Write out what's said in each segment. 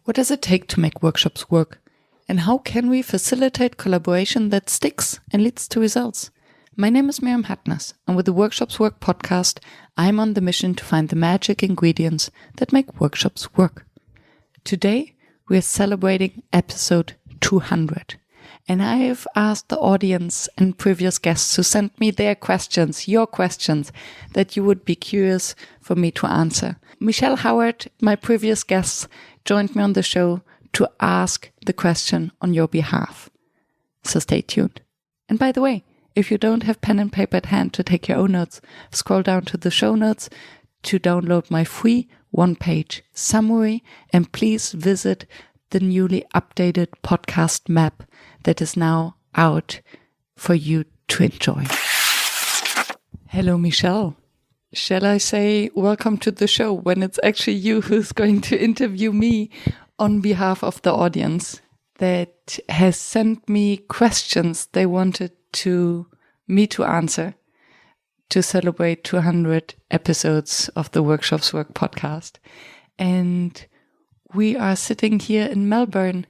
What does it take to make workshops work? And how can we facilitate collaboration that sticks and leads to results? My name is Myriam Hadnes, and with the Workshops Work podcast, I'm on the mission to find the magic ingredients that make workshops work. Today, we're celebrating episode 200. And I have asked the audience and previous guests to send me their questions, your questions, that you would be curious for me to answer. Michelle Howard, my previous guest, joined me on the show to ask the question on your behalf. So stay tuned. And by the way, if you don't have pen and paper at hand to take your own notes, scroll down to the show notes to download my free one-page summary, and please visit the newly updated podcast map that is now out for you to enjoy. Hello, Michelle. Shall I say welcome to the show when it's actually you who's going to interview me on behalf of the audience that has sent me questions they wanted me to answer to celebrate 200 episodes of the Workshops Work podcast. And we are sitting here in Melbourne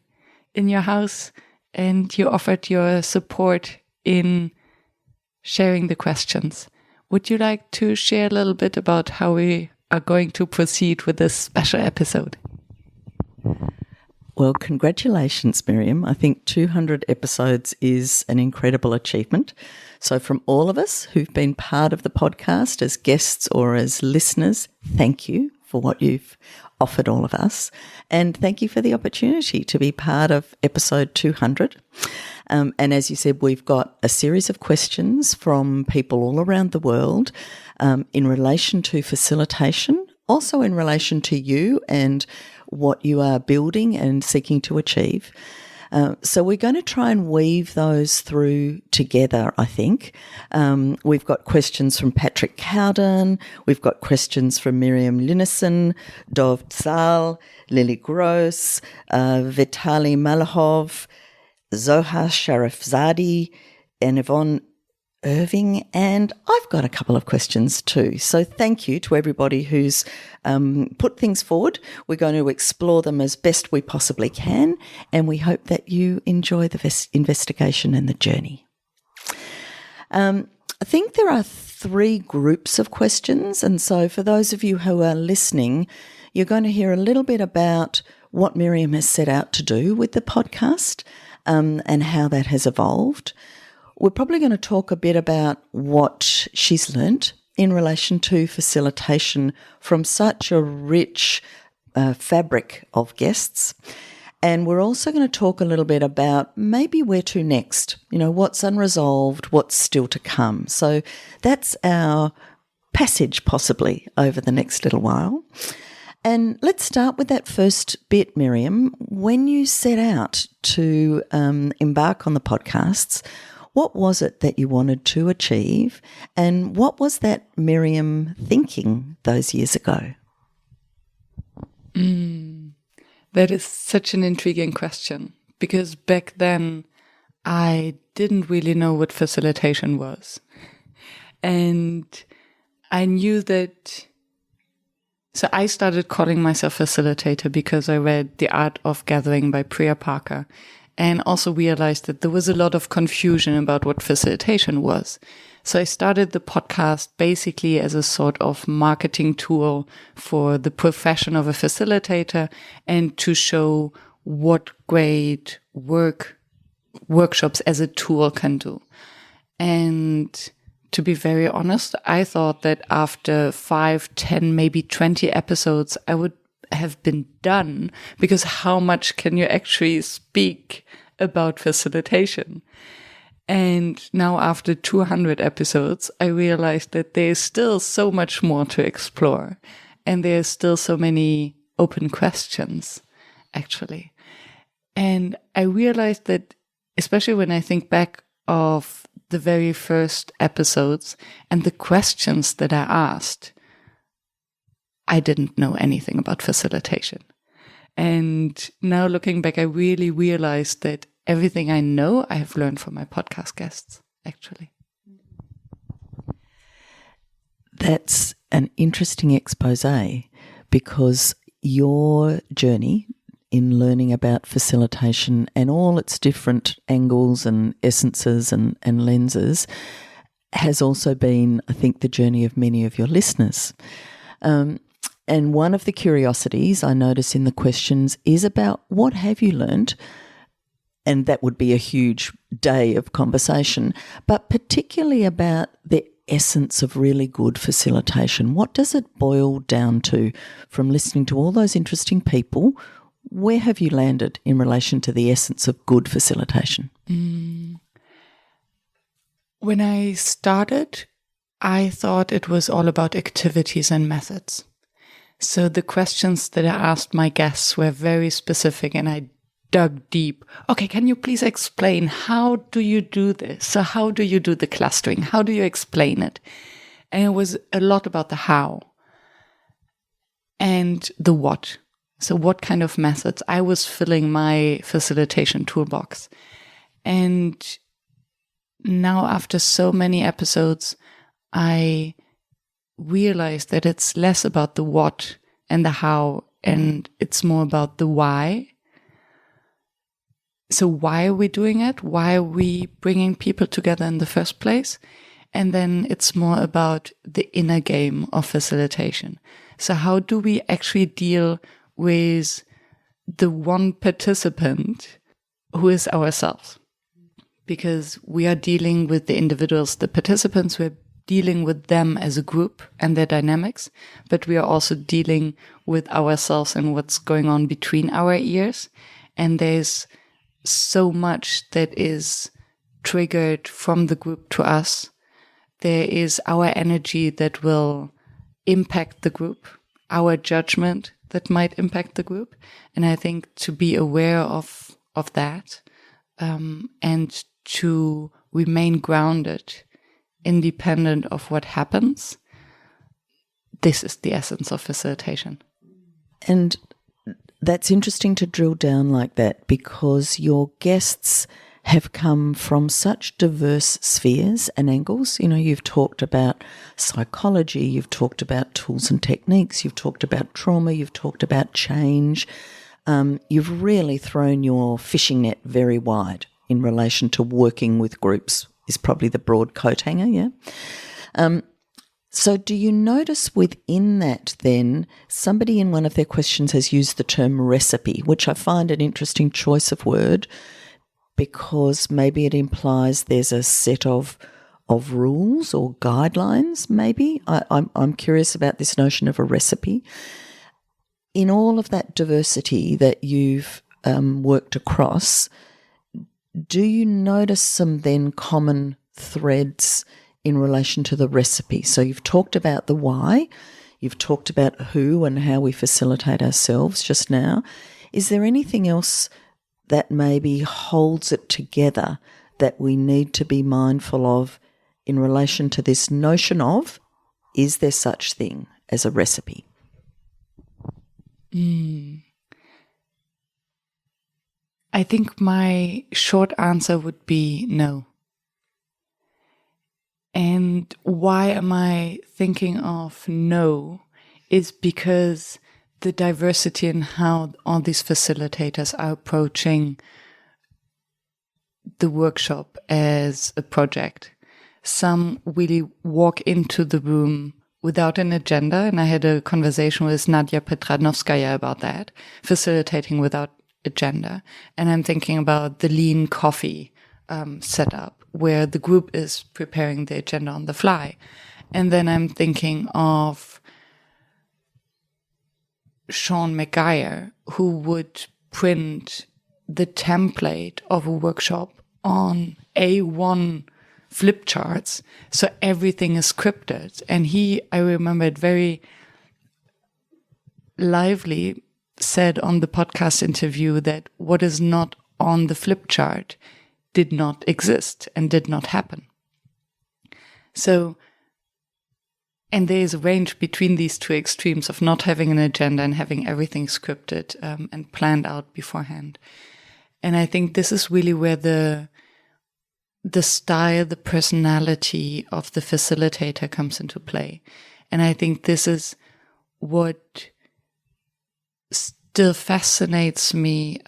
in your house, and you offered your support in sharing the questions. Would you like to share a little bit about how we are going to proceed with this special episode? Well, congratulations, Myriam. I think 200 episodes is an incredible achievement. So from all of us who've been part of the podcast as guests or as listeners, thank you for what you've offered all of us. And thank you for the opportunity to be part of episode 200. And as you said, we've got a series of questions from people all around the world in relation to facilitation, also in relation to you and what you are building and seeking to achieve. So we're going to try and weave those through together, I think. We've got questions from Patrick Cowden. We've got questions from Myriam Linnison, Dov Tzal, Lily Gross, Vitaly Malahov, Zohar Sharifzadi, and Yvonne Irving, and I've got a couple of questions too. So thank you to everybody who's put things forward. We're going to explore them as best we possibly can, and we hope that you enjoy the investigation and the journey. I think there are 3 groups of questions, and so for those of you who are listening, you're going to hear a little bit about what Myriam has set out to do with the podcast and how that has evolved. We're probably going to talk a bit about what she's learnt in relation to facilitation from such a rich fabric of guests. And we're also going to talk a little bit about maybe where to next, what's unresolved, what's still to come. So that's our passage possibly over the next little while. And let's start with that first bit, Myriam. When you set out to embark on the podcasts, what was it that you wanted to achieve, and what was that Myriam thinking those years ago? That is such an intriguing question, because back then I didn't really know what facilitation was. And I knew that. So I started calling myself facilitator because I read The Art of Gathering by Priya Parker, and also realized that there was a lot of confusion about what facilitation was. So I started the podcast basically as a sort of marketing tool for the profession of a facilitator and to show what great workshops as a tool can do. And to be very honest, I thought that after 5, 10, maybe 20 episodes, I would have been done, because how much can you actually speak about facilitation? And now after 200 episodes, I realized that there's still so much more to explore, and there's still so many open questions, actually. And I realized that, especially when I think back of the very first episodes and the questions that I asked, I didn't know anything about facilitation. And now looking back, I really realized that everything I know, I have learned from my podcast guests, actually. That's an interesting expose, because your journey in learning about facilitation and all its different angles and essences and lenses has also been, I think, the journey of many of your listeners. And one of the curiosities I notice in the questions is about what have you learned? And that would be a huge day of conversation, but particularly about the essence of really good facilitation. What does it boil down to? From listening to all those interesting people, where have you landed in relation to the essence of good facilitation? When I started, I thought it was all about activities and methods. So the questions that I asked my guests were very specific, and I dug deep. Okay, can you please explain, how do you do this? So how do you do the clustering? How do you explain it? And it was a lot about the how and the what. So what kind of methods? I was filling my facilitation toolbox. And now after so many episodes, I realized that it's less about the what and the how, and it's more about the why. So why are we doing it? Why are we bringing people together in the first place? And then it's more about the inner game of facilitation. So how do we actually deal with the one participant who is ourselves? Because we are dealing with the individuals, the participants, we're dealing with them as a group and their dynamics, but we are also dealing with ourselves and what's going on between our ears. And there's so much that is triggered from the group to us. There is our energy that will impact the group, our judgment that might impact the group. And I think to be aware of that, and to remain grounded, independent of what happens, this is the essence of facilitation. And that's interesting to drill down like that, because your guests have come from such diverse spheres and angles. You know, you've talked about psychology, you've talked about tools and techniques, you've talked about trauma, you've talked about change. You've really thrown your fishing net very wide in relation to working with groups, is probably the broad coat hanger, yeah? So do you notice within that then, somebody in one of their questions has used the term recipe, which I find an interesting choice of word, because maybe it implies there's a set of rules or guidelines, maybe. I'm curious about this notion of a recipe. In all of that diversity that you've worked across, do you notice some then common threads in relation to the recipe? So you've talked about the why, you've talked about who and how we facilitate ourselves just now. Is there anything else that maybe holds it together that we need to be mindful of in relation to this notion of, is there such thing as a recipe? I think my short answer would be no. And why am I thinking of no is because the diversity in how all these facilitators are approaching the workshop as a project. Some really walk into the room without an agenda, and I had a conversation with Nadia Petradnovskaya about that, facilitating without agenda. And I'm thinking about the lean coffee setup, where the group is preparing the agenda on the fly. And then I'm thinking of Sean McGuire, who would print the template of a workshop on A1 flip charts, so everything is scripted. And I remember it very lively, said on the podcast interview that what is not on the flip chart did not exist and did not happen. So, and there is a range between these two extremes of not having an agenda and having everything scripted and planned out beforehand. And I think this is really where the style, the personality of the facilitator comes into play. And I think this is what still fascinates me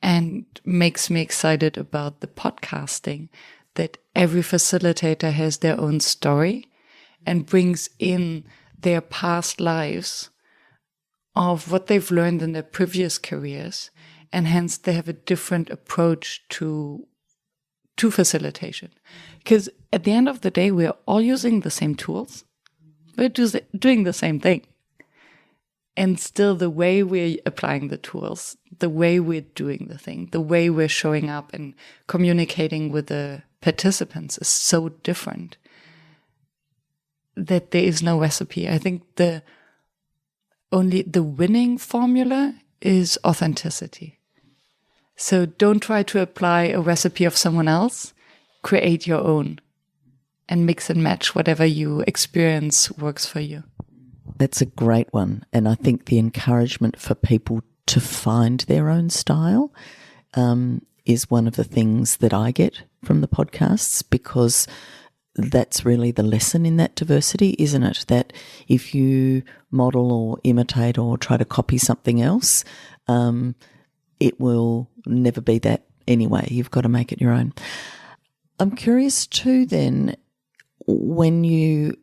and makes me excited about the podcasting, that every facilitator has their own story and brings in their past lives of what they've learned in their previous careers, and hence they have a different approach to facilitation. Because at the end of the day, we're all using the same tools. We're doing the same thing. And still the way we're applying the tools, the way we're doing the thing, the way we're showing up and communicating with the participants is so different that there is no recipe. I think only the winning formula is authenticity. So don't try to apply a recipe of someone else. Create your own and mix and match whatever you experience works for you. That's a great one. And I think the encouragement for people to find their own style is one of the things that I get from the podcasts, because that's really the lesson in that diversity, isn't it? That if you model or imitate or try to copy something else, it will never be that anyway. You've got to make it your own. I'm curious too then, when you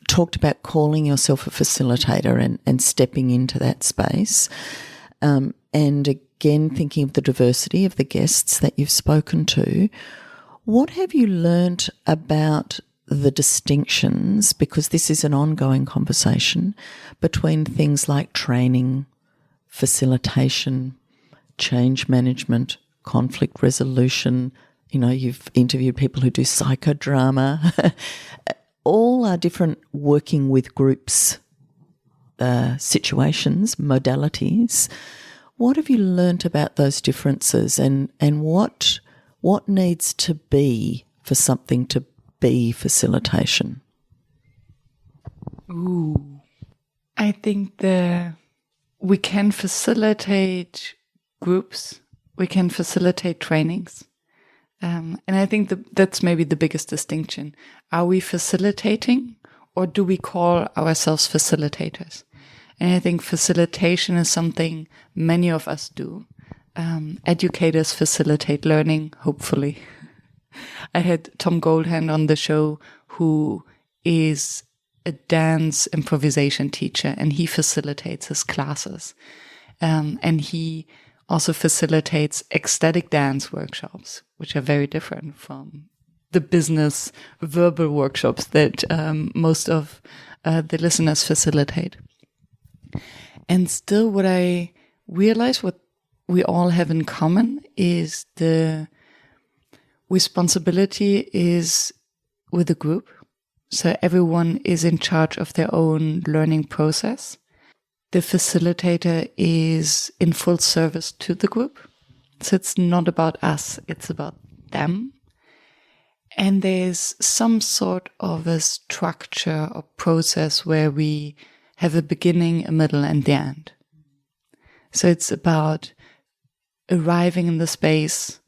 talked about calling yourself a facilitator and stepping into that space, and again thinking of the diversity of the guests that you've spoken to, what have you learnt about the distinctions, because this is an ongoing conversation, between things like training, facilitation, change management, conflict resolution? You know, you've interviewed people who do psychodrama. All are different working with groups, situations, modalities. What have you learnt about those differences, and what needs to be for something to be facilitation? Ooh, I think we can facilitate groups, we can facilitate trainings. And I think that's maybe the biggest distinction. Are we facilitating, or do we call ourselves facilitators? And I think facilitation is something many of us do. Educators facilitate learning, hopefully. I had Tom Goldhand on the show, who is a dance improvisation teacher, and he facilitates his classes. And he also facilitates ecstatic dance workshops, which are very different from the business verbal workshops that most of the listeners facilitate. And still, what I realize, what we all have in common, is the responsibility is with the group. So everyone is in charge of their own learning process. The facilitator is in full service to the group. So it's not about us, it's about them. And there's some sort of a structure or process where we have a beginning, a middle, and the end. So it's about arriving in the space,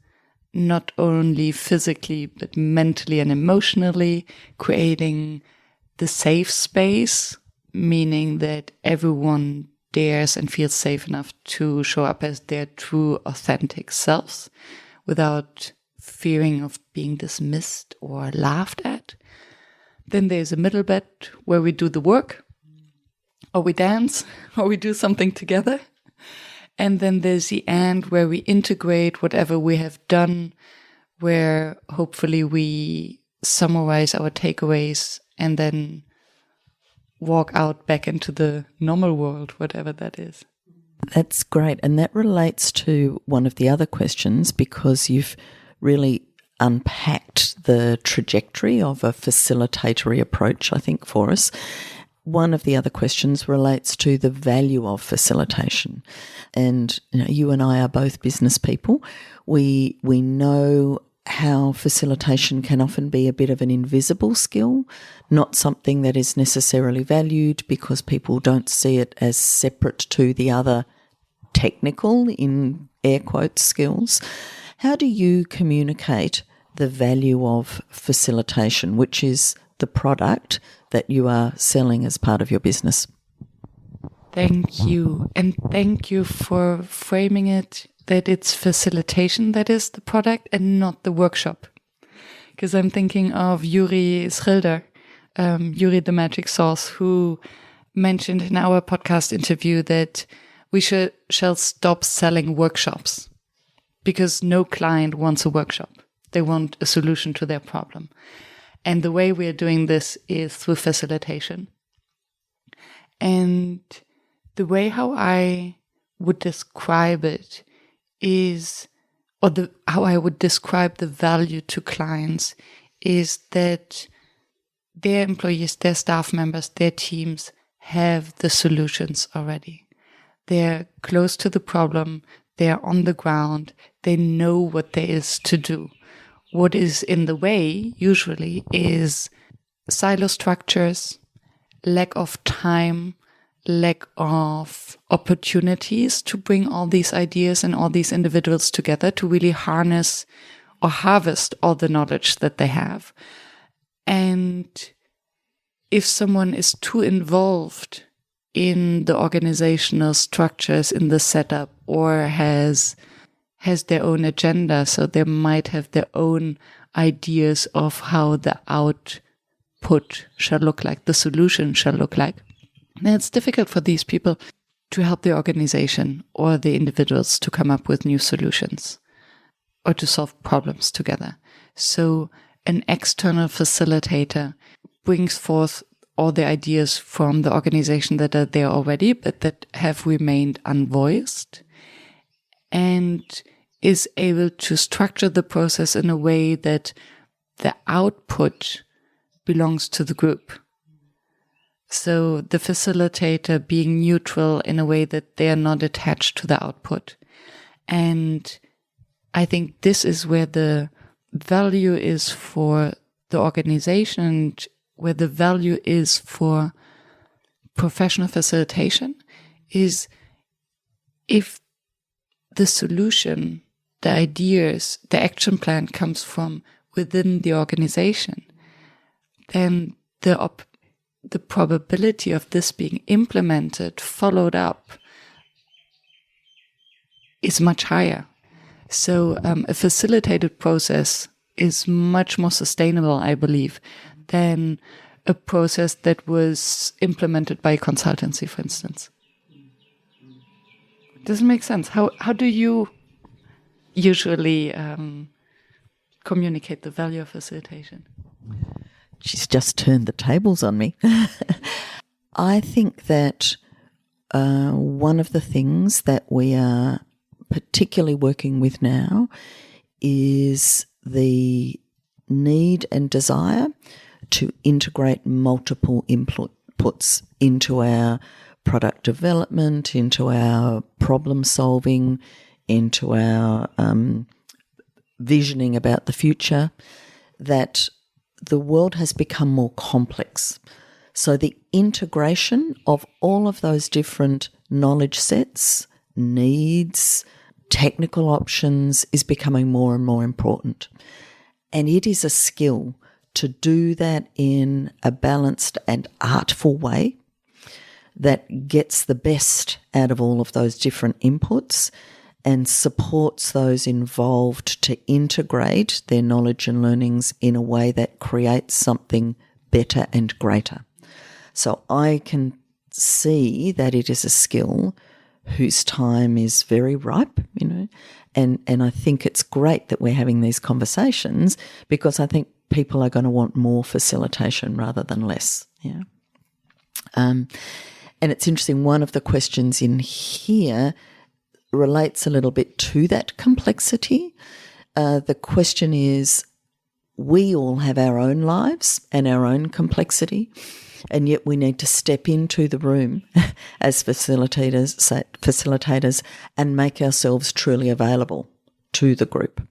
not only physically, but mentally and emotionally, creating the safe space, meaning that everyone dares and feels safe enough to show up as their true, authentic selves without fearing of being dismissed or laughed at. Then there's a middle bit where we do the work, or we dance, or we do something together. And then there's the end where we integrate whatever we have done, where hopefully we summarize our takeaways and then walk out back into the normal world, whatever that is. That's great. And that relates to one of the other questions, because you've really unpacked the trajectory of a facilitatory approach, I think, for us. One of the other questions relates to the value of facilitation. And you and I are both business people. We know how facilitation can often be a bit of an invisible skill, not something that is necessarily valued because people don't see it as separate to the other technical, in air quotes, skills. How do you communicate the value of facilitation, which is the product that you are selling as part of your business? Thank you. And thank you for framing it that it's facilitation that is the product and not the workshop. Because I'm thinking of Yuri Schilder, Yuri the Magic Sauce, who mentioned in our podcast interview that we shall stop selling workshops because no client wants a workshop. They want a solution to their problem. And the way we are doing this is through facilitation. And the way how I would describe it is, how I would describe the value to clients is that their employees, their staff members, their teams have the solutions already. They're close to the problem. They're on the ground. They know what there is to do. What is in the way usually is silo structures, lack of time, lack of opportunities to bring all these ideas and all these individuals together to really harness or harvest all the knowledge that they have. And if someone is too involved in the organizational structures, in the setup, or has their own agenda, so they might have their own ideas of how the output shall look like, the solution shall look like, then it's difficult for these people to help the organization or the individuals to come up with new solutions or to solve problems together. So an external facilitator brings forth all the ideas from the organization that are there already, but that have remained unvoiced, and is able to structure the process in a way that the output belongs to the group. So the facilitator being neutral in a way that they are not attached to the output. And I think this is where the value is for the organization, where the value is for professional facilitation, is if the solution, the ideas, the action plan comes from within the organization, then the probability of this being implemented, followed up, is much higher. So a facilitated process is much more sustainable, I believe, than a process that was implemented by a consultancy, for instance. Does it make sense? How do you usually communicate the value of facilitation? She's just turned the tables on me. I think that one of the things that we are particularly working with now is the need and desire to integrate multiple inputs into our product development, into our problem solving, into our visioning about the future, that the world has become more complex. So the integration of all of those different knowledge sets, needs, technical options is becoming more and more important. And it is a skill to do that in a balanced and artful way that gets the best out of all of those different inputs and supports those involved to integrate their knowledge and learnings in a way that creates something better and greater. So I can see that it is a skill whose time is very ripe, and I think it's great that we're having these conversations, because I think people are going to want more facilitation rather than less. Yeah. And it's interesting, one of the questions in here relates a little bit to that complexity. The question is, we all have our own lives and our own complexity, and yet we need to step into the room as facilitators and make ourselves truly available to the group.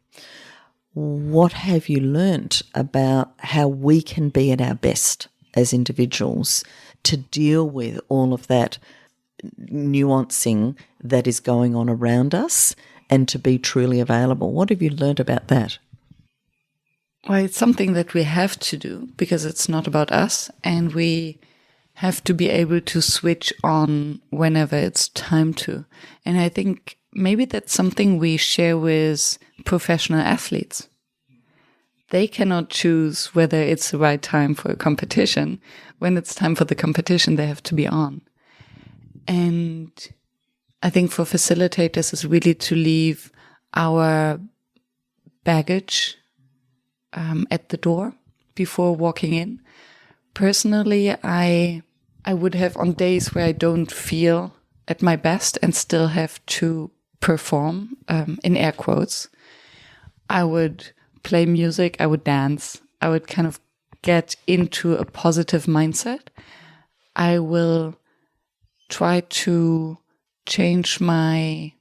What have you learnt about how we can be at our best as individuals to deal with all of that nuancing that is going on around us and to be truly available? What have you learnt about that? Well, it's something that we have to do because it's not about us, and we have to be able to switch on whenever it's time to. And I think maybe that's something we share with professional athletes. They cannot choose whether it's the right time for a competition. When it's time for the competition, they have to be on. And I think for facilitators is really to leave our baggage at the door before walking in. Personally, I would have on days where I don't feel at my best and still have to perform, in air quotes, I would play music, I would dance, I would kind of get into a positive mindset. I will try to change my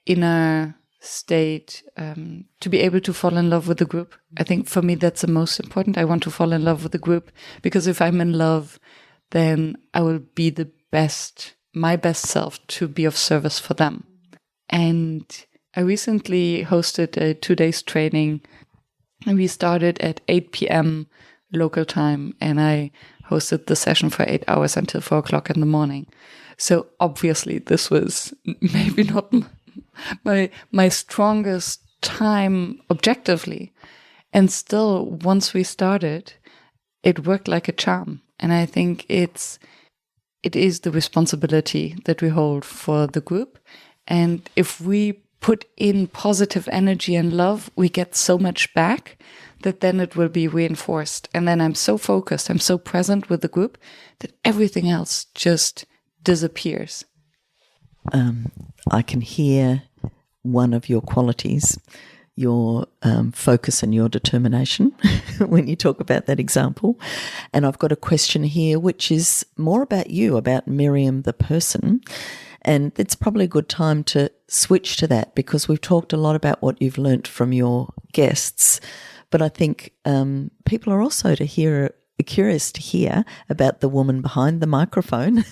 inner state to be able to fall in love with the group. I think for me that's the most important. I want to fall in love with the group, because if I'm in love, then I will be my best self to be of service for them. And I recently hosted a 2-day training, and we started at 8 p.m. local time, and I hosted the session for 8 hours until 4 o'clock in the morning. So obviously this was maybe not my strongest time objectively. And still, once we started, it worked like a charm. And I think it is the responsibility that we hold for the group. And if we put in positive energy and love, we get so much back that then it will be reinforced. And then I'm so focused, I'm so present with the group that everything else just disappears. I can hear one of your qualities, your focus and your determination when you talk about that example. And I've got a question here, which is more about you, about Myriam the person. And it's probably a good time to switch to that, because we've talked a lot about what you've learnt from your guests. But I think people are also curious to hear about the woman behind the microphone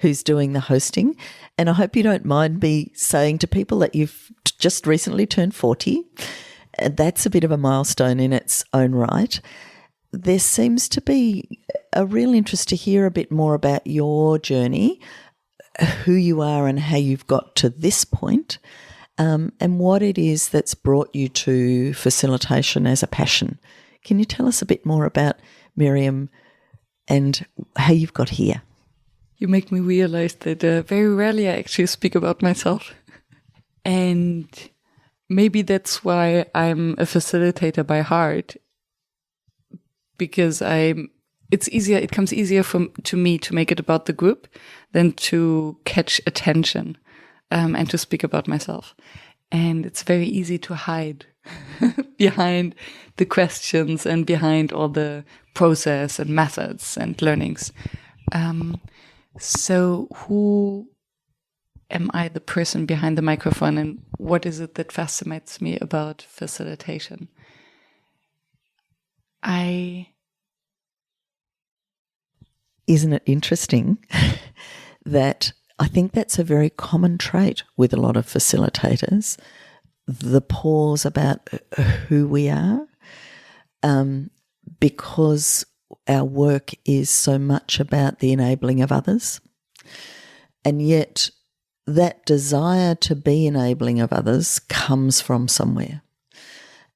who's doing the hosting. And I hope you don't mind me saying to people that you've just recently turned 40. That's a bit of a milestone in its own right. There seems to be a real interest to hear a bit more about your journey, who you are and how you've got to this point, and what it is that's brought you to facilitation as a passion. Can you tell us a bit more about Myriam and how you've got here? You make me realize that very rarely I actually speak about myself. And maybe that's why I'm a facilitator by heart, because it comes easier to me to make it about the group than to catch attention and to speak about myself. And it's very easy to hide behind the questions and behind all the process and methods and learnings. So who am I, the person behind the microphone, and what is it that fascinates me about facilitation? Isn't it interesting that I think that's a very common trait with a lot of facilitators, the pause about who we are, because our work is so much about the enabling of others. And yet that desire to be enabling of others comes from somewhere.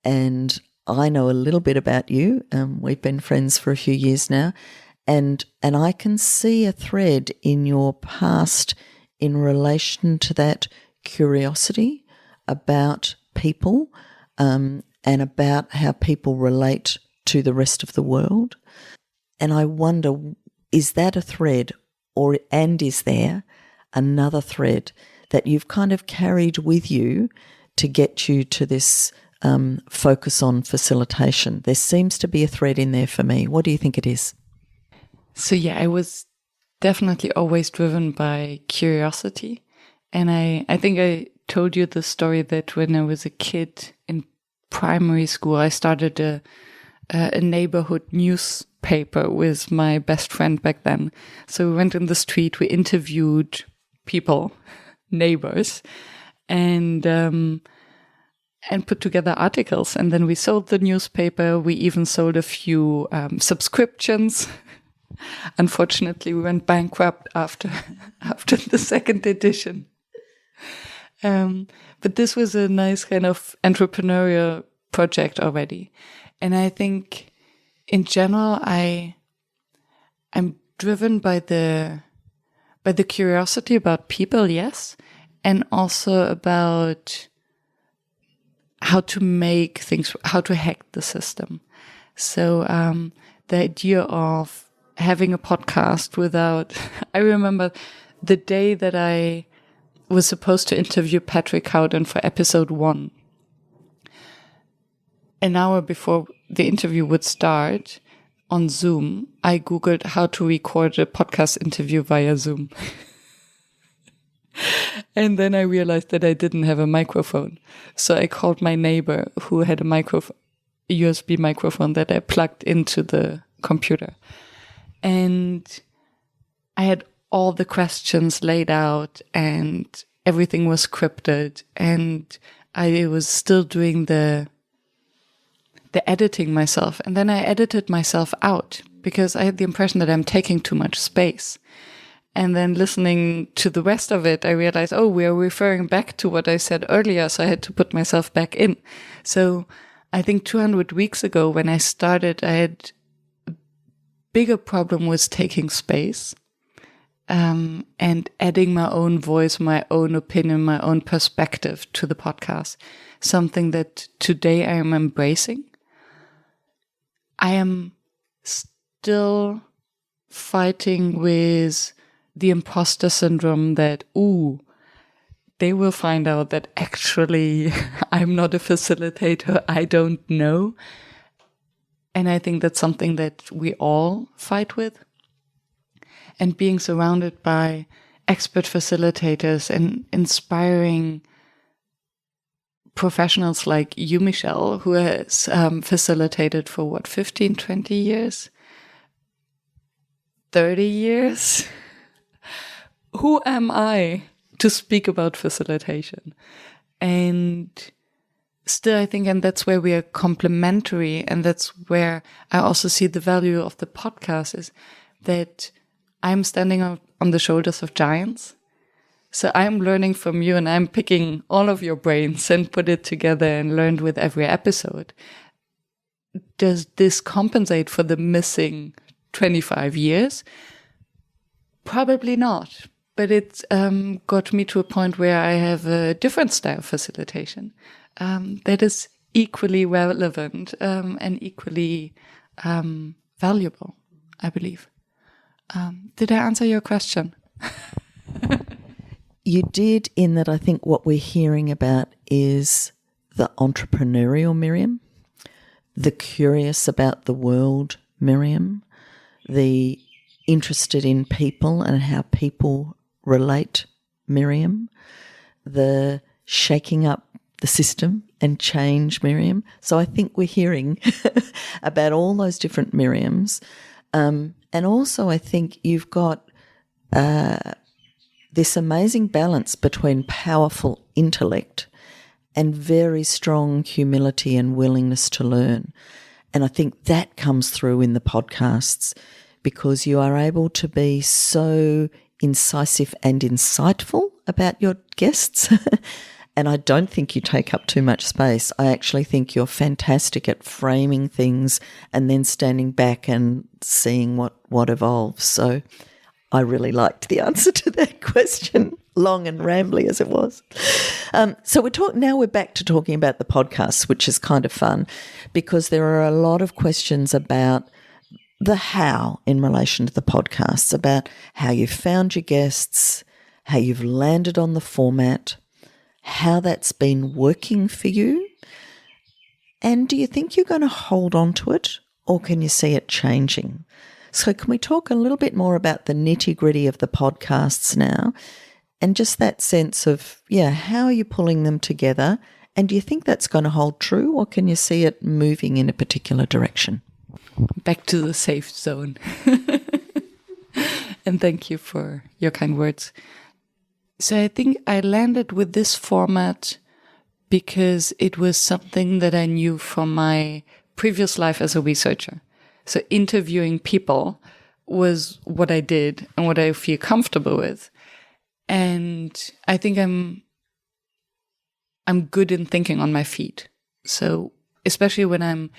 And I know a little bit about you. We've been friends for a few years now. And I can see a thread in your past in relation to that curiosity about people and about how people relate to the rest of the world. And I wonder, is that a thread, and is there another thread that you've kind of carried with you to get you to this focus on facilitation? There seems to be a thread in there for me. What do you think it is? So yeah, I was definitely always driven by curiosity. And I think I told you the story that when I was a kid in primary school, I started a neighborhood newspaper with my best friend back then. So we went in the street, we interviewed people, neighbors, and put together articles. And then we sold the newspaper. We even sold a few subscriptions Unfortunately, we went bankrupt after the second edition. But this was a nice kind of entrepreneurial project already. And I think in general, I'm driven by the curiosity about people, yes, and also about how to make things, how to hack the system. So the idea of having a podcast without, I remember the day that I was supposed to interview Patrick Howden for episode 1. An hour before the interview would start on Zoom, I Googled how to record a podcast interview via Zoom. And then I realized that I didn't have a microphone. So I called my neighbor who had a USB microphone that I plugged into the computer. And I had all the questions laid out and everything was scripted. And I was still doing the editing myself. And then I edited myself out because I had the impression that I'm taking too much space. And then listening to the rest of it, I realized, oh, we are referring back to what I said earlier. So I had to put myself back in. So I think 200 weeks ago when I started, I had a bigger problem with taking space and adding my own voice, my own opinion, my own perspective to the podcast. Something that today I am embracing. I am still fighting with the imposter syndrome that, they will find out that actually I'm not a facilitator. I don't know. And I think that's something that we all fight with. And being surrounded by expert facilitators and inspiring professionals like you, Michelle, who has facilitated for 15, 20 years? 30 years? Who am I to speak about facilitation? And still, I think, and that's where we are complementary, and that's where I also see the value of the podcast, is that I'm standing on the shoulders of giants. So I'm learning from you, and I'm picking all of your brains and put it together and learned with every episode. Does this compensate for the missing 25 years? Probably not. But it's got me to a point where I have a different style of facilitation that is equally relevant and equally valuable, I believe. Did I answer your question? You did, in that I think what we're hearing about is the entrepreneurial Myriam, the curious about the world Myriam, the interested in people and how people relate Myriam, the shaking up the system and change Myriam. So I think we're hearing about all those different Myriams. And also I think you've got this amazing balance between powerful intellect and very strong humility and willingness to learn. And I think that comes through in the podcasts, because you are able to be so incisive and insightful about your guests. And I don't think you take up too much space. I actually think you're fantastic at framing things and then standing back and seeing what evolves. So I really liked the answer to that question, long and rambly as it was. So we're back to talking about the podcasts, which is kind of fun, because there are a lot of questions about the how in relation to the podcasts, about how you've found your guests, how you've landed on the format, how that's been working for you. And do you think you're going to hold on to it, or can you see it changing? So can we talk a little bit more about the nitty-gritty of the podcasts now, and just that sense of, how are you pulling them together? And do you think that's going to hold true, or can you see it moving in a particular direction? Back to the safe zone. And thank you for your kind words. So I think I landed with this format because it was something that I knew from my previous life as a researcher. So interviewing people was what I did and what I feel comfortable with. And I think I'm good in thinking on my feet. So especially when I'm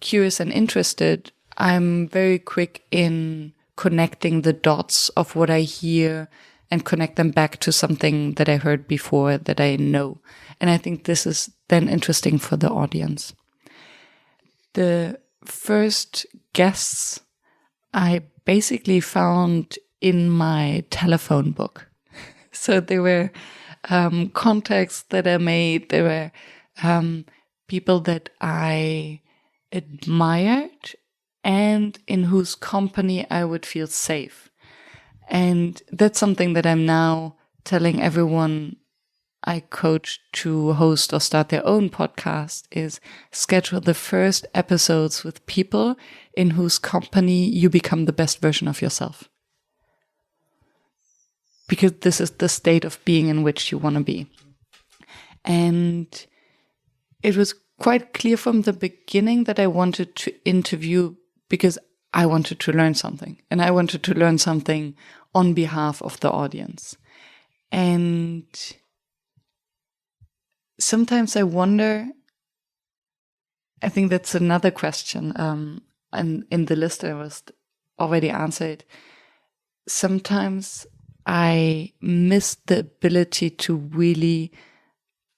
curious and interested, I'm very quick in connecting the dots of what I hear and connect them back to something that I heard before that I know. And I think this is then interesting for the audience. The first guests I basically found in my telephone book. So there were contacts that I made. There were people that I admired and in whose company I would feel safe. And that's something that I'm now telling everyone I coach to host or start their own podcast is schedule the first episodes with people in whose company you become the best version of yourself. Because this is the state of being in which you want to be. And it was quite clear from the beginning that I wanted to interview because I wanted to learn something. And I wanted to learn something on behalf of the audience. And sometimes I wonder, I think that's another question, and in the list I was already answered. Sometimes I miss the ability to really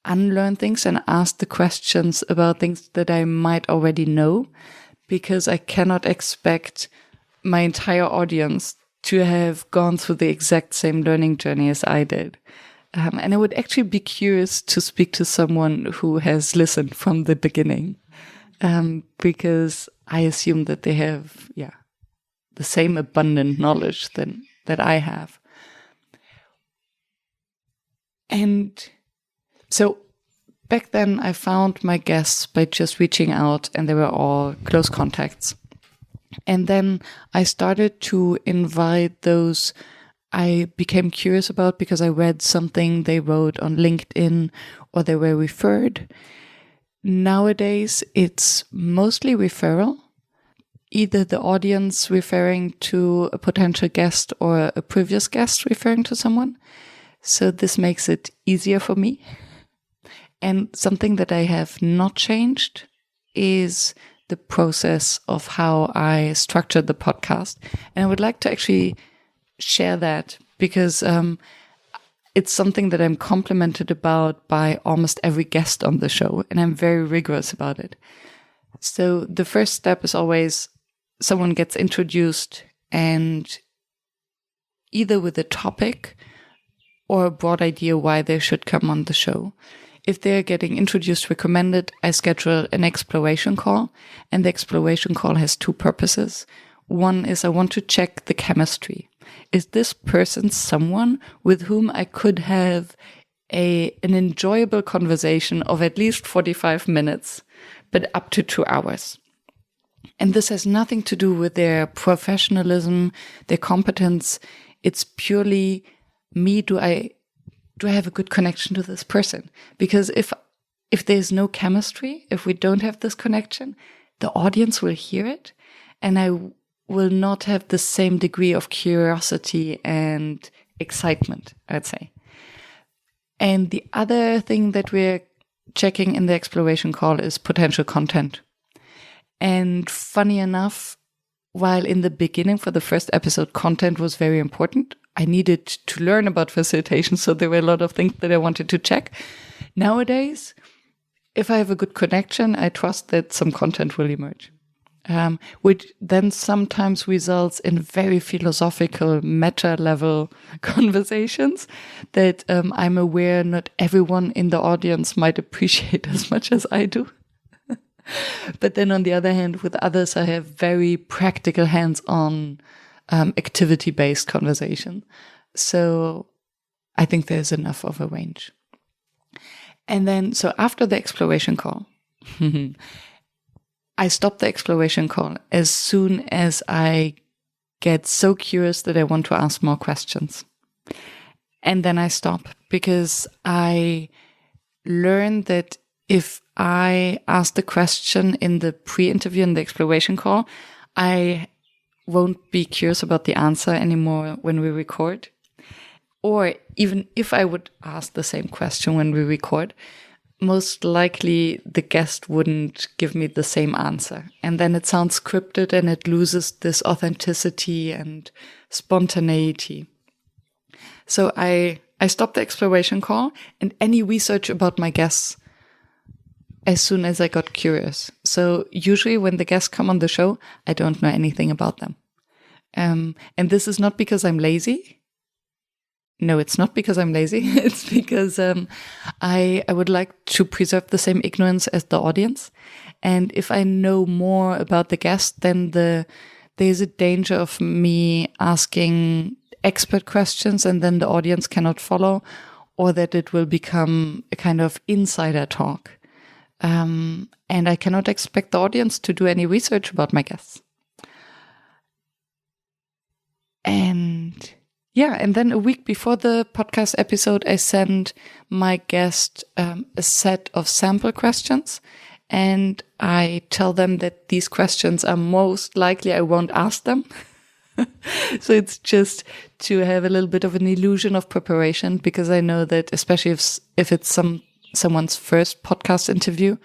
unlearn things and ask the questions about things that I might already know, because I cannot expect my entire audience to have gone through the exact same learning journey as I did. And I would actually be curious to speak to someone who has listened from the beginning, because I assume that they have, the same abundant knowledge that I have. And so back then I found my guests by just reaching out, and they were all close contacts. And then I started to invite those I became curious about because I read something they wrote on LinkedIn or they were referred. Nowadays, it's mostly referral, either the audience referring to a potential guest or a previous guest referring to someone. So this makes it easier for me. And something that I have not changed is the process of how I structured the podcast. And I would like to actually share that because it's something that I'm complimented about by almost every guest on the show, and I'm very rigorous about it. So the first step is always someone gets introduced, and either with a topic or a broad idea why they should come on the show. If they're getting introduced, recommended, I schedule an exploration call, and the exploration call has two purposes. One is I want to check the chemistry. Is this person someone with whom I could have an enjoyable conversation of at least 45 minutes, but up to 2 hours? And this has nothing to do with their professionalism, their competence. It's purely me. Do I have a good connection to this person? Because if there's no chemistry, if we don't have this connection, the audience will hear it, and I will not have the same degree of curiosity and excitement, I'd say. And the other thing that we're checking in the exploration call is potential content. And funny enough, while in the beginning for the first episode, content was very important, I needed to learn about facilitation, so there were a lot of things that I wanted to check. Nowadays, if I have a good connection, I trust that some content will emerge. Which then sometimes results in very philosophical, meta-level conversations that I'm aware not everyone in the audience might appreciate as much as I do. But then on the other hand, with others, I have very practical, hands-on, activity-based conversation. So I think there's enough of a range. And then, so after the exploration call, I stop the exploration call as soon as I get so curious that I want to ask more questions. And then I stop, because I learned that if I ask the question in the pre-interview and the exploration call, I won't be curious about the answer anymore when we record. Or even if I would ask the same question when we record, most likely the guest wouldn't give me the same answer. And then it sounds scripted and it loses this authenticity and spontaneity. So I stopped the exploration call and any research about my guests as soon as I got curious. So usually when the guests come on the show, I don't know anything about them. And this is not because I'm lazy. No, it's not because I'm lazy. It's because I would like to preserve the same ignorance as the audience. And if I know more about the guest, then there's a danger of me asking expert questions and then the audience cannot follow, or that it will become a kind of insider talk. And I cannot expect the audience to do any research about my guests. And then a week before the podcast episode, I sent my guest a set of sample questions, and I tell them that these questions are most likely I won't ask them. So it's just to have a little bit of an illusion of preparation, because I know that especially if it's someone's first podcast interview,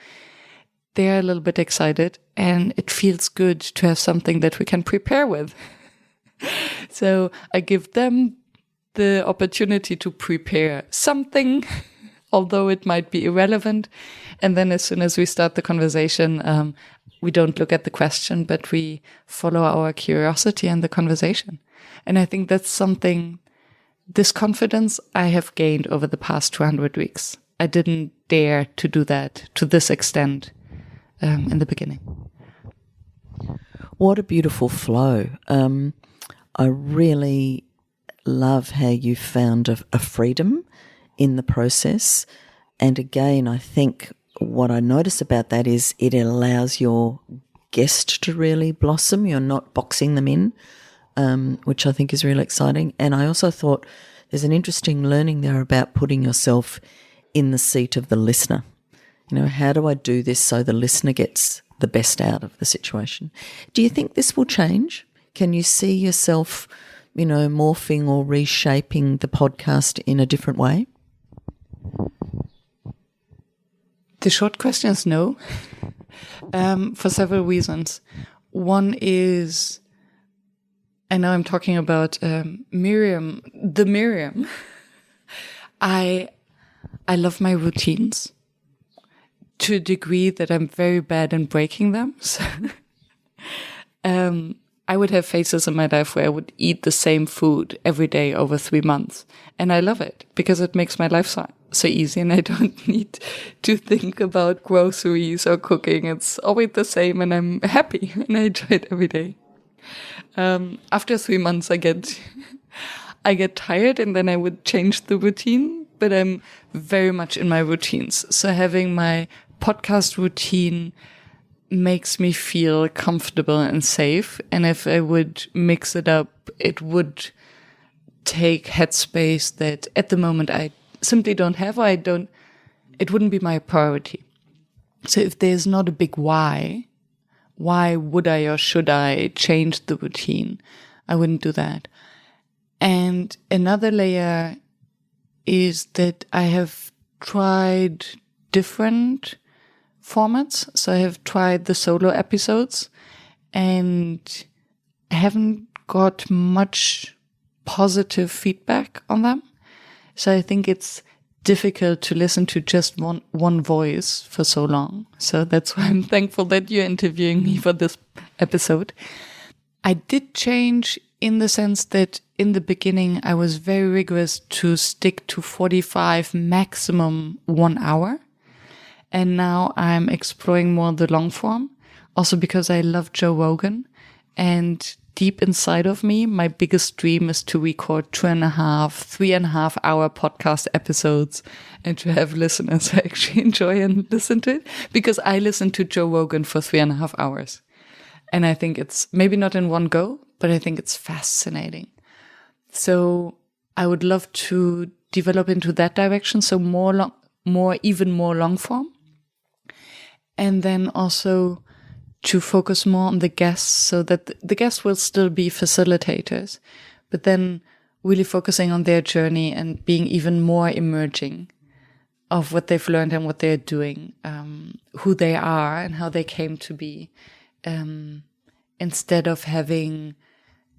they're a little bit excited, and it feels good to have something that we can prepare with. So I give them the opportunity to prepare something, although it might be irrelevant. And then as soon as we start the conversation, we don't look at the question, but we follow our curiosity and the conversation. And I think that's something, this confidence I have gained over the past 200 weeks. I didn't dare to do that to this extent in the beginning. What a beautiful flow. I really love how you found a freedom in the process. And again, I think what I notice about that is it allows your guest to really blossom. You're not boxing them in, which I think is really exciting. And I also thought there's an interesting learning there about putting yourself in the seat of the listener. You know, how do I do this so the listener gets the best out of the situation? Do you think this will change? Can you see yourself, morphing or reshaping the podcast in a different way? The short question is no, for several reasons. One is, I know I'm talking about Myriam, the Myriam. I love my routines to a degree that I'm very bad in breaking them. So, I would have phases in my life where I would eat the same food every day over 3 months. And I love it because it makes my life so easy, and I don't need to think about groceries or cooking. It's always the same and I'm happy and I enjoy it every day. After 3 months, I get tired and then I would change the routine, but I'm very much in my routines. So having my podcast routine makes me feel comfortable and safe. And if I would mix it up, it would take headspace that at the moment I simply don't have, or it wouldn't be my priority. So if there's not a big why would I or should I change the routine? I wouldn't do that. And another layer is that I have tried different formats. So I have tried the solo episodes and I haven't got much positive feedback on them. So I think it's difficult to listen to just one voice for so long. So that's why I'm thankful that you're interviewing me for this episode. I did change in the sense that in the beginning I was very rigorous to stick to 45, maximum 1 hour. And now I'm exploring more the long form, also because I love Joe Rogan. And deep inside of me, my biggest dream is to record 2.5, 3.5 hour podcast episodes and to have listeners who actually enjoy and listen to it. Because I listen to Joe Rogan for 3.5 hours. And I think it's maybe not in one go, but I think it's fascinating. So I would love to develop into that direction. So even more long form. And then also to focus more on the guests so that the guests will still be facilitators, but then really focusing on their journey and being even more emerging of what they've learned and what they're doing, who they are and how they came to be, instead of having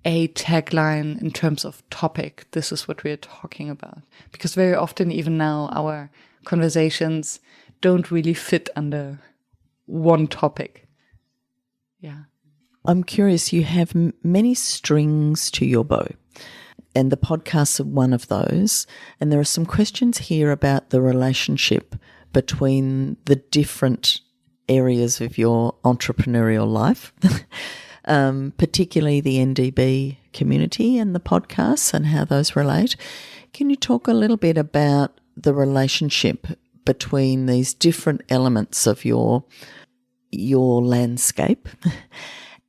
a tagline in terms of topic. This is what we're talking about. Because very often, even now, our conversations don't really fit under one topic. Yeah. I'm curious, you have many strings to your bow, and the podcasts are one of those. And there are some questions here about the relationship between the different areas of your entrepreneurial life, particularly the NDB community and the podcasts and how those relate. Can you talk a little bit about the relationship between these different elements of your landscape,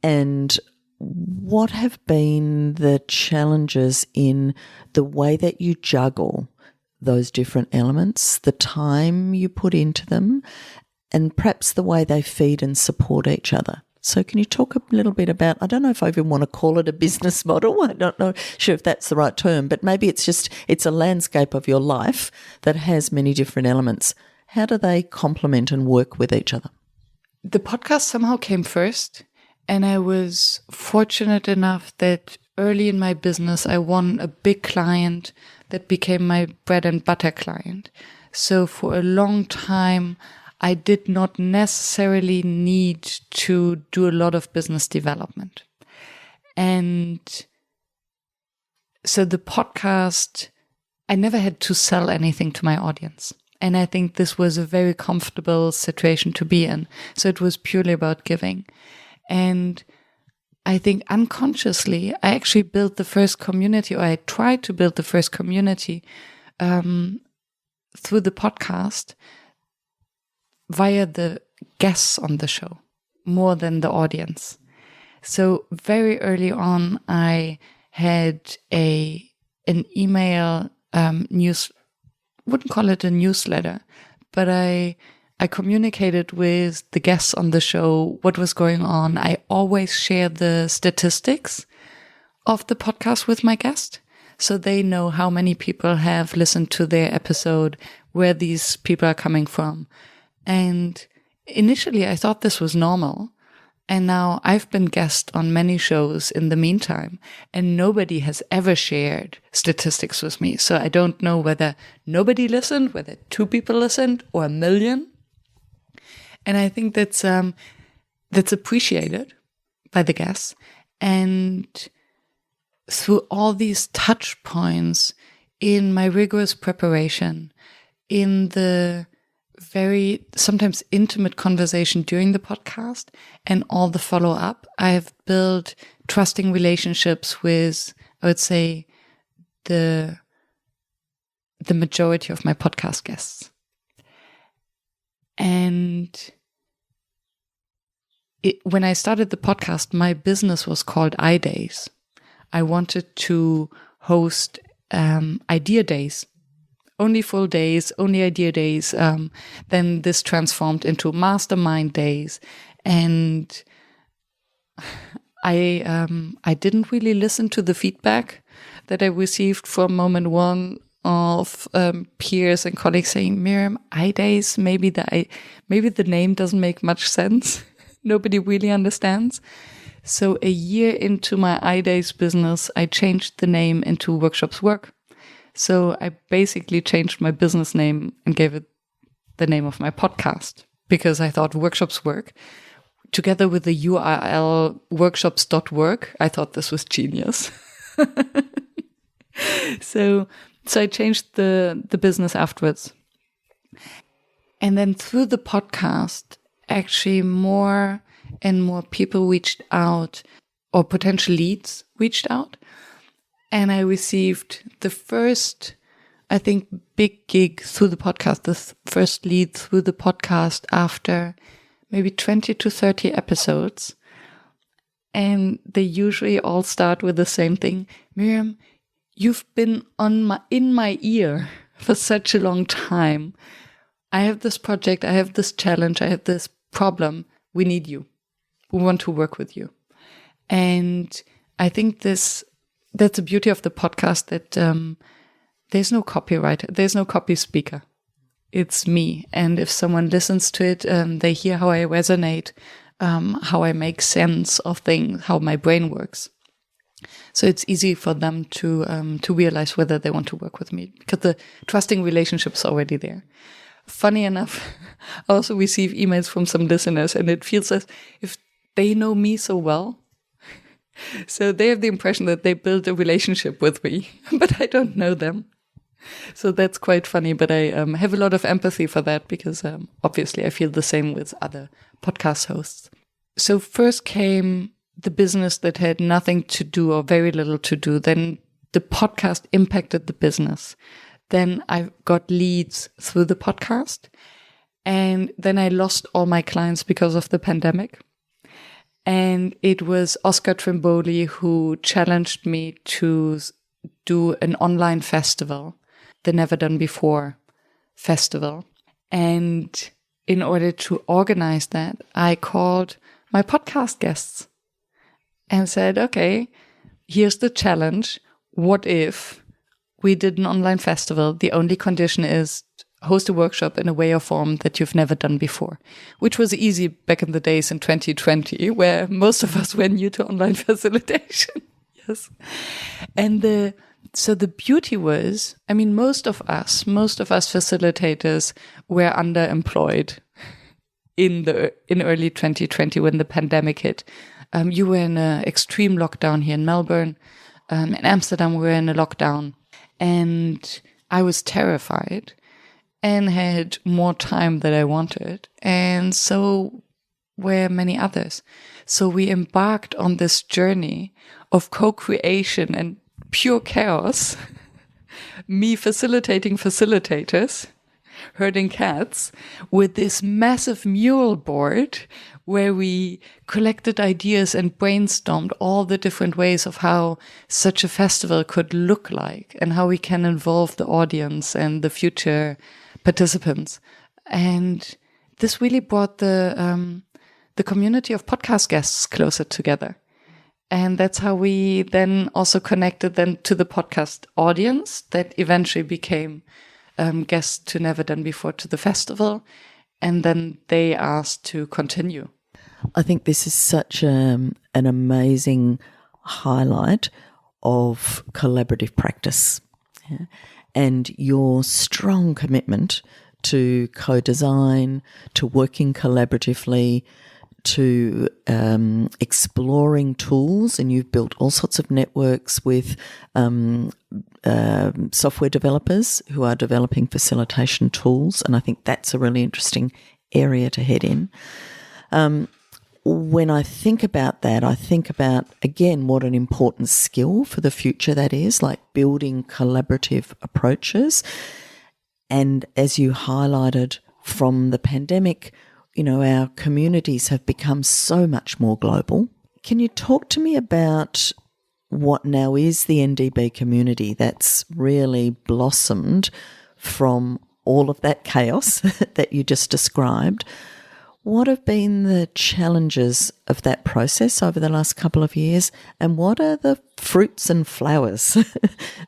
and what have been the challenges in the way that you juggle those different elements, the time you put into them, and perhaps the way they feed and support each other? So can you talk a little bit about, I don't know if I even want to call it a business model, I don't know sure if that's the right term, but maybe it's a landscape of your life that has many different elements. How do they complement and work with each other? The podcast somehow came first, and I was fortunate enough that early in my business, I won a big client that became my bread and butter client. So for a long time, I did not necessarily need to do a lot of business development. And so the podcast, I never had to sell anything to my audience. And I think this was a very comfortable situation to be in. So it was purely about giving. And I think unconsciously, I actually built the first community, or I tried to build the first community through the podcast via the guests on the show, more than the audience. So very early on, I had an email wouldn't call it a newsletter, but I communicated with the guests on the show what was going on. I always share the statistics of the podcast with my guest, so they know how many people have listened to their episode, where these people are coming from. And initially I thought this was normal. And now I've been guest on many shows in the meantime, and nobody has ever shared statistics with me. So I don't know whether nobody listened, whether 2 people listened, or 1 million. And I think that's appreciated by the guests. And through all these touch points in my rigorous preparation, in the very sometimes intimate conversation during the podcast, and all the follow-up, I have built trusting relationships with, I would say, the majority of my podcast guests. And when I started the podcast, my business was called iDays. I wanted to host idea days. Only full days, only idea days. Then this transformed into mastermind days. And I didn't really listen to the feedback that I received from moment one of peers and colleagues saying, Myriam, iDays, maybe the name doesn't make much sense. Nobody really understands. So a year into my iDays business, I changed the name into Workshops Work. So I basically changed my business name and gave it the name of my podcast, because I thought Workshops Work, together with the URL workshops.work, I thought this was genius. So I changed the business afterwards. And then through the podcast, actually more and more people reached out, or potential leads reached out. And I received the first, I think, big gig through the podcast, the first lead through the podcast after maybe 20 to 30 episodes. And they usually all start with the same thing. Myriam, you've been in my ear for such a long time. I have this project, I have this challenge, I have this problem. We need you. We want to work with you. And I think that's the beauty of the podcast, that there's no copyright, there's no copy speaker. It's me. And if someone listens to it, they hear how I resonate, how I make sense of things, how my brain works. So it's easy for them to realize whether they want to work with me, because the trusting relationship's already there. Funny enough, I also receive emails from some listeners, and it feels as if they know me so well. So they have the impression that they built a relationship with me, but I don't know them. So that's quite funny, but I have a lot of empathy for that, because obviously I feel the same with other podcast hosts. So first came the business that had nothing to do or very little to do. Then the podcast impacted the business. Then I got leads through the podcast. And then I lost all my clients because of the pandemic. And it was Oscar Trimboli who challenged me to do an online festival, the Never Done Before festival. And in order to organize that, I called my podcast guests and said, okay, here's the challenge. What if we did an online festival? The only condition is host a workshop in a way or form that you've never done before, which was easy back in the days in 2020, where most of us were new to online facilitation. Yes. And so the beauty was, I mean, most of us facilitators were underemployed in early 2020 when the pandemic hit. You were in an extreme lockdown here in Melbourne. In Amsterdam, we were in a lockdown. And I was terrified and had more time than I wanted. And so were many others. So we embarked on this journey of co-creation and pure chaos. Me facilitating facilitators, herding cats, with this massive mural board where we collected ideas and brainstormed all the different ways of how such a festival could look like and how we can involve the audience and the future participants. And this really brought the community of podcast guests closer together. And that's how we then also connected then to the podcast audience that eventually became guests to Never Done Before to the festival. And then they asked to continue. I think this is such an amazing highlight of collaborative practice, yeah? And your strong commitment to co-design, to working collaboratively, to exploring tools, and you've built all sorts of networks with software developers who are developing facilitation tools, and I think that's a really interesting area to head in. When I think about that, I think about, again, what an important skill for the future that is, like building collaborative approaches. And as you highlighted from the pandemic, you know, our communities have become so much more global. Can you talk to me about what now is the NDB community that's really blossomed from all of that chaos that you just described? What have been the challenges of that process over the last couple of years, and what are the fruits and flowers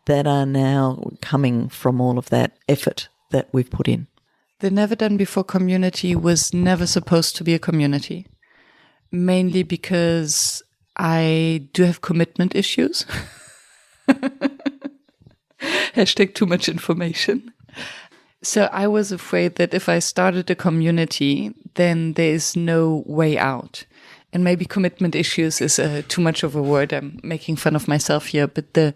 that are now coming from all of that effort that we've put in? The Never Done Before community was never supposed to be a community, mainly because I do have commitment issues. Hashtag too much information. So I was afraid that if I started a community, then there is no way out. And maybe commitment issues is too much of a word. I'm making fun of myself here. But the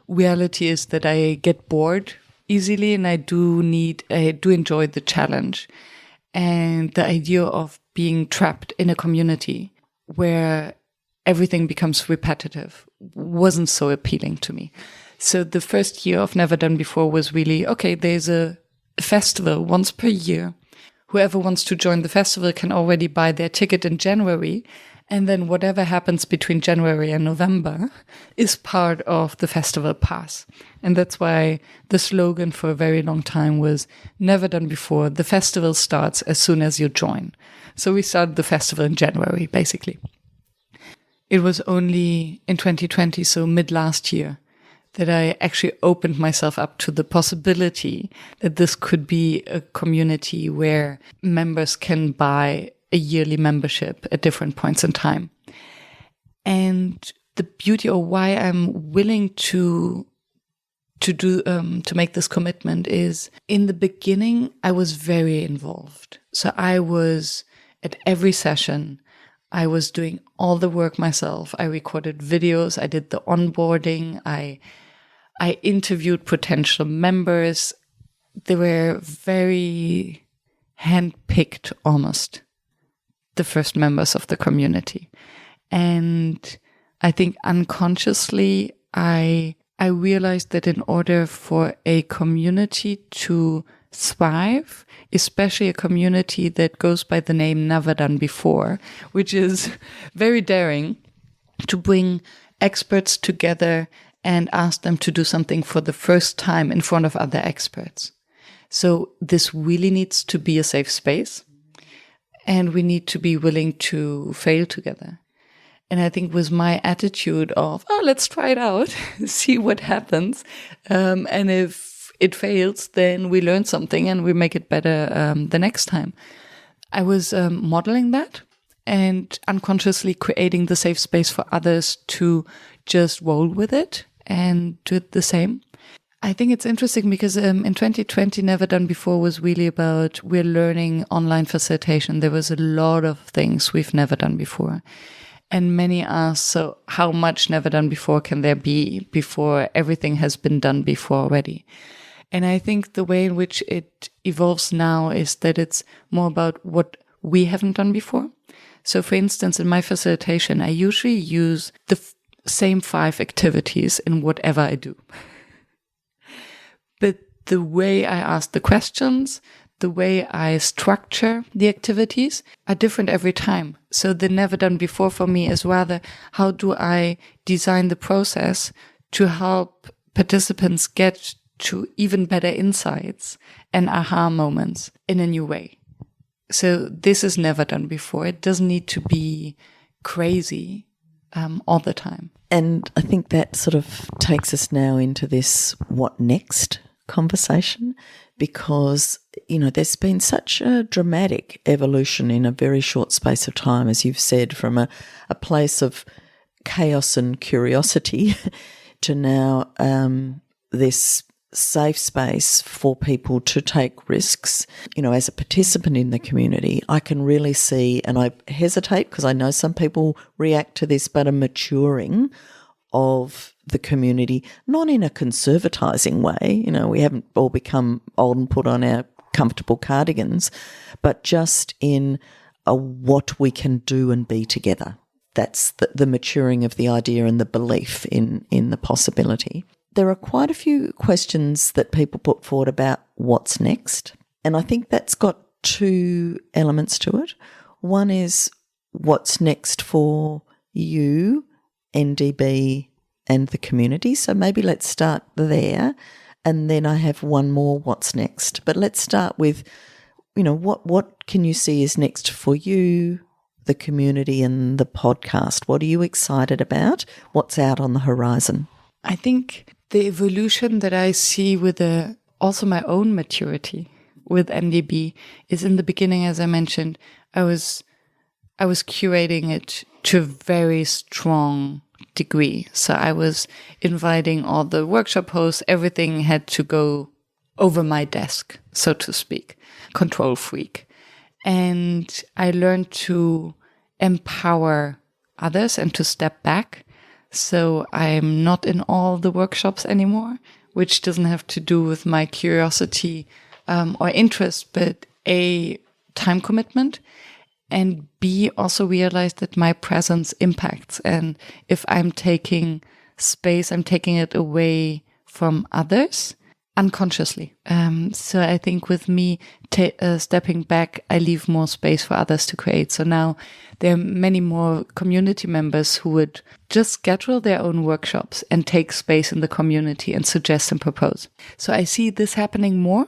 reality is that I get bored easily, and I do enjoy the challenge. And the idea of being trapped in a community where everything becomes repetitive wasn't so appealing to me. So the first year of Never Done Before was really, okay, there's a festival once per year. Whoever wants to join the festival can already buy their ticket in January, And then whatever happens between January and November is part of the festival pass. And that's why the slogan for a very long time was never done before. The festival starts as soon as you join. So we started the festival in January, basically. It was only in 2020, so mid last year, that I actually opened myself up to the possibility that this could be a community where members can buy a yearly membership at different points in time. And the beauty, or why I'm willing to make this commitment, is in the beginning, I was very involved. So I was at every session. I was doing all the work myself. I recorded videos. I did the onboarding. I interviewed potential members. They were very handpicked, almost, the first members of the community. And I think unconsciously, I realized that in order for a community to thrive, especially a community that goes by the name Never Done Before, which is very daring, to bring experts together and ask them to do something for the first time in front of other experts. So this really needs to be a safe space, and we need to be willing to fail together. And I think with my attitude of, let's try it out, see what happens. And if it fails, then we learn something and we make it better the next time. I was modeling that and unconsciously creating the safe space for others to just roll with it and do it the same. I think it's interesting because in 2020, Never Done Before was really about we're learning online facilitation. There was a lot of things we've never done before. And many ask, so how much never done before can there be before everything has been done before already? And I think the way in which it evolves now is that it's more about what we haven't done before. So for instance, in my facilitation, I usually use the same 5 activities in whatever I do. But the way I ask the questions, the way I structure the activities are different every time. So the never done before for me is rather, how do I design the process to help participants get to even better insights and aha moments in a new way? So this is never done before. It doesn't need to be crazy all the time. And I think that sort of takes us now into this what next conversation, because, there's been such a dramatic evolution in a very short space of time, as you've said, from a place of chaos and curiosity to now this safe space for people to take risks. As a participant in the community, I can really see, and I hesitate because I know some people react to this, but a maturing of the community, not in a conservatizing way. We haven't all become old and put on our comfortable cardigans, but just in what we can do and be together. That's the maturing of the idea and the belief in the possibility. There are quite a few questions that people put forward about what's next, and I think that's got 2 elements to it. One is what's next for you, NDB, and the community. So maybe let's start there, and then I have one more what's next. But let's start with, what can you see is next for you, the community, and the podcast? What are you excited about? What's out on the horizon? I think the evolution that I see with also my own maturity with NDB is, in the beginning, as I mentioned, I was curating it to a very strong degree. So I was inviting all the workshop hosts. Everything had to go over my desk, so to speak, control freak. And I learned to empower others and to step back. So I'm not in all the workshops anymore, which doesn't have to do with my curiosity or interest, but A, time commitment, and B, also realize that my presence impacts. And if I'm taking space, I'm taking it away from others. unconsciously. So I think with me stepping back, I leave more space for others to create. So now there are many more community members who would just schedule their own workshops and take space in the community and suggest and propose. So I see this happening more.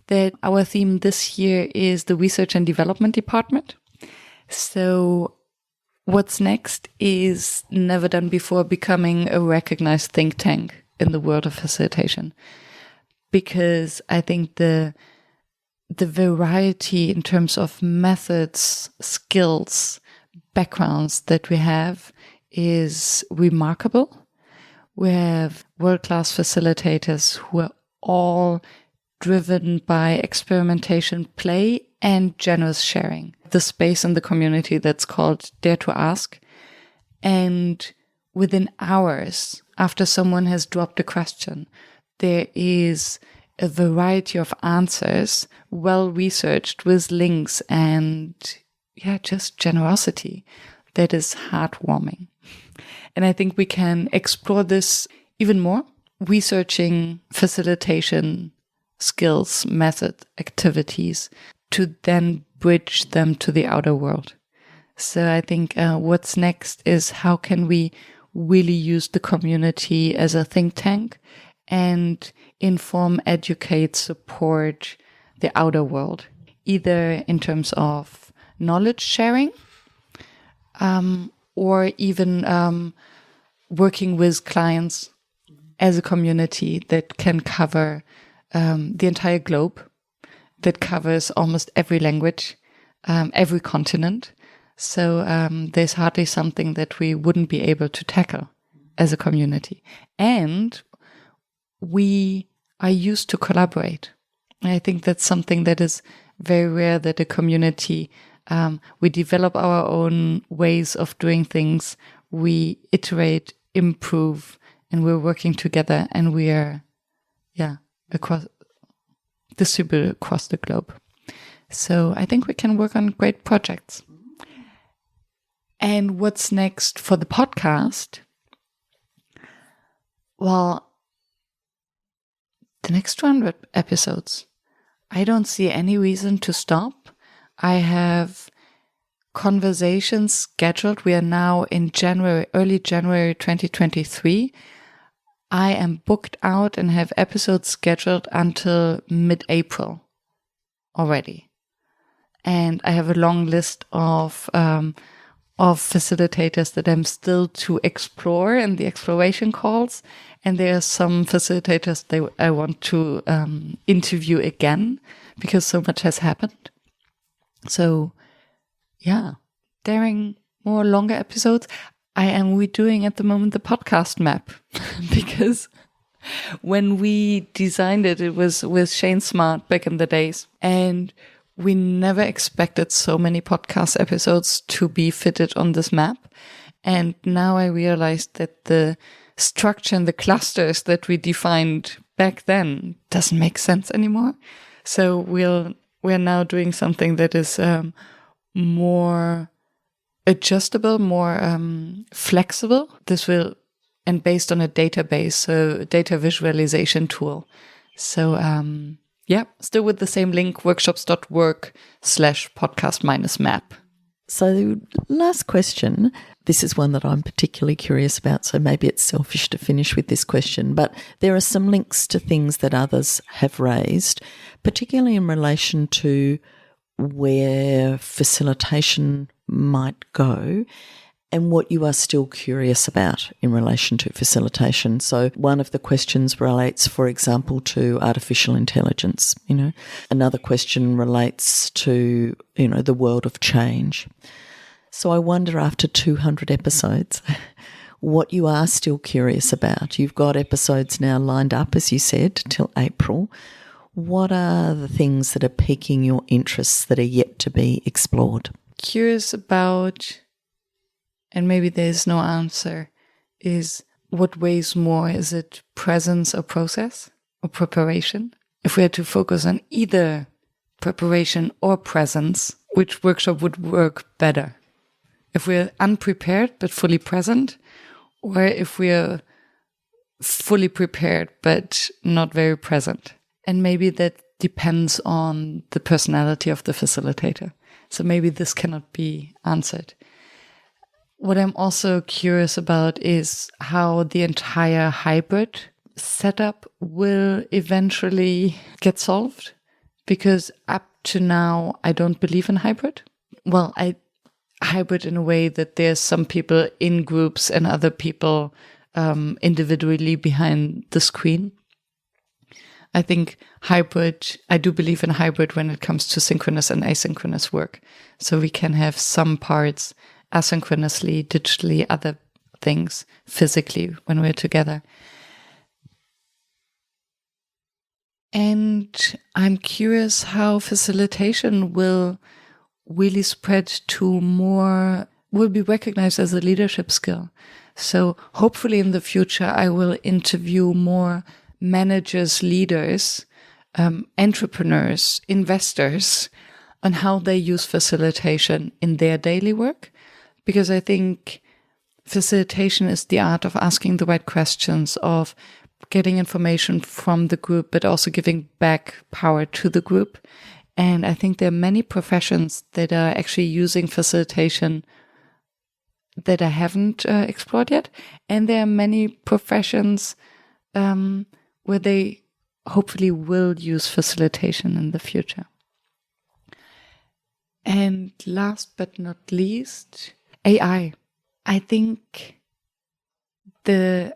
That our theme this year is the research and development department. So what's next is never done before, becoming a recognized think tank in the world of facilitation, because I think the variety in terms of methods, skills, backgrounds that we have is remarkable. We have world-class facilitators who are all driven by experimentation, play, and generous sharing. The space in the community that's called Dare to Ask. And within hours, after someone has dropped a question, there is a variety of answers, well researched with links and just generosity that is heartwarming. And I think we can explore this even more, researching facilitation skills, method, activities to then bridge them to the outer world. So I think what's next is how can we really use the community as a think tank and inform, educate, support the outer world, either in terms of knowledge sharing or even working with clients as a community that can cover the entire globe, that covers almost every language, every continent. So there's hardly something that we wouldn't be able to tackle as a community. And we are used to collaborate. I think that's something that is very rare, that a community, we develop our own ways of doing things, we iterate, improve, and we're working together, and we are, distributed across the globe. So I think we can work on great projects. And what's next for the podcast? Well, the next 200 episodes, I don't see any reason to stop. I have conversations scheduled. We are now in early January 2023. I am booked out and have episodes scheduled until mid-April already. And I have a long list of facilitators that I'm still to explore in the exploration calls. And there are some facilitators that I want to interview again because so much has happened. So, daring more longer episodes. I am redoing at the moment the podcast map because when we designed it, it was with Shane Smart back in the days. And we never expected so many podcast episodes to be fitted on this map. And now I realized that the structure and the clusters that we defined back then doesn't make sense anymore. So we're now doing something that is more adjustable, more flexible. This will, and based on a database, so data visualization tool. So still with the same link, workshops.work/podcast-map. So last question, this is one that I'm particularly curious about, so maybe it's selfish to finish with this question, but there are some links to things that others have raised, particularly in relation to where facilitation might go and what you are still curious about in relation to facilitation. So one of the questions relates, for example, to artificial intelligence. Another question relates to, the world of change. So I wonder, after 200 episodes, what you are still curious about. You've got episodes now lined up, as you said, till April. What are the things that are piquing your interests that are yet to be explored? Curious about, and maybe there's no answer, is what weighs more? Is it presence or process or preparation? If we had to focus on either preparation or presence, which workshop would work better? If we're unprepared but fully present, or if we're fully prepared, but not very present. And maybe that depends on the personality of the facilitator. So maybe this cannot be answered. What I'm also curious about is how the entire hybrid setup will eventually get solved. Because up to now, I don't believe in hybrid. Well, hybrid in a way that there's some people in groups and other people individually behind the screen. I think I do believe in hybrid when it comes to synchronous and asynchronous work. So we can have some parts asynchronously, digitally, other things physically when we're together. And I'm curious how facilitation will really spread to more, will be recognized as a leadership skill. So hopefully in the future, I will interview more managers, leaders, entrepreneurs, investors on how they use facilitation in their daily work. Because I think facilitation is the art of asking the right questions, of getting information from the group, but also giving back power to the group. And I think there are many professions that are actually using facilitation that I haven't explored yet. And there are many professions where they hopefully will use facilitation in the future. And last but not least, AI. I think the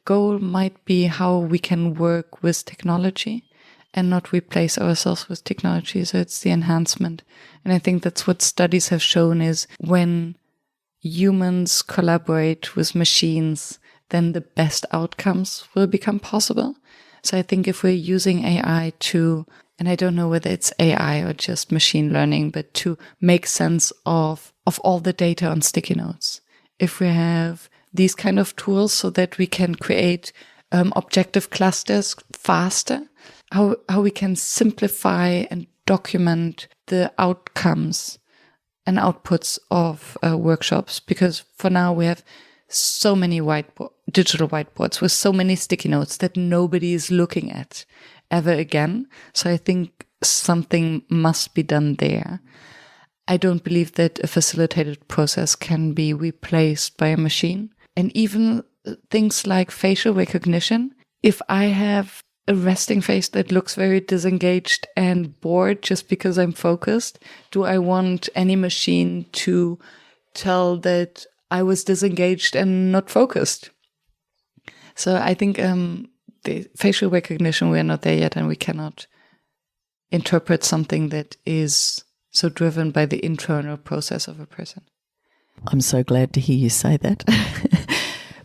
goal might be how we can work with technology and not replace ourselves with technology. So it's the enhancement. And I think that's what studies have shown is when humans collaborate with machines, then the best outcomes will become possible. So I think if we're using AI to, and I don't know whether it's AI or just machine learning, but to make sense of all the data on sticky notes. If we have these kind of tools so that we can create objective clusters faster, how we can simplify and document the outcomes and outputs of workshops. Because for now we have so many digital whiteboards with so many sticky notes that nobody is looking at ever again. So I think something must be done there. I don't believe that a facilitated process can be replaced by a machine. And even things like facial recognition, if I have a resting face that looks very disengaged and bored just because I'm focused, do I want any machine to tell that I was disengaged and not focused? So I think the facial recognition, we're not there yet, and we cannot interpret something that is so driven by the internal process of a person. I'm so glad to hear you say that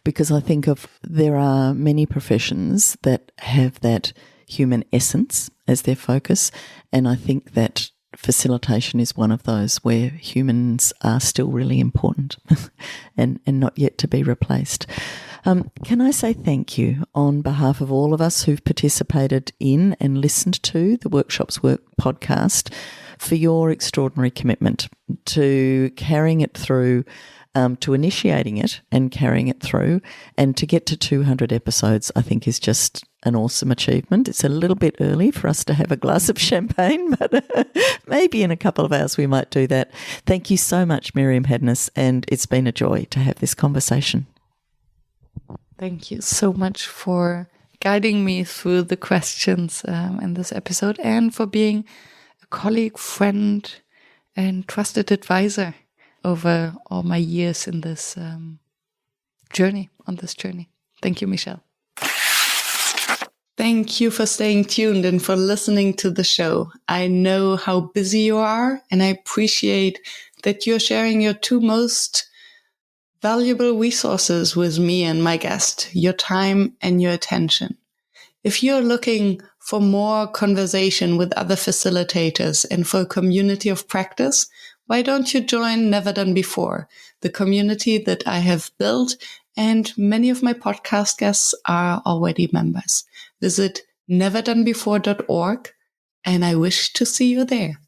because I think there are many professions that have that human essence as their focus, and I think that facilitation is one of those where humans are still really important and not yet to be replaced. Can I say thank you on behalf of all of us who've participated in and listened to the Workshops Work podcast for your extraordinary commitment to carrying it through, to initiating it and carrying it through, and to get to 200 episodes, I think is just an awesome achievement. It's a little bit early for us to have a glass of champagne, but maybe in a couple of hours we might do that. Thank you so much, Myriam Hadnes, and it's been a joy to have this conversation. Thank you so much for guiding me through the questions in this episode, and for being a colleague, friend, and trusted advisor over all my years in this journey. Thank you, Michelle. Thank you for staying tuned and for listening to the show. I know how busy you are, and I appreciate that you're sharing your two most valuable resources with me and my guest, your time and your attention. If you're looking for more conversation with other facilitators and for a community of practice, why don't you join Never Done Before, the community that I have built, and many of my podcast guests are already members. Visit neverdonebefore.org, and I wish to see you there.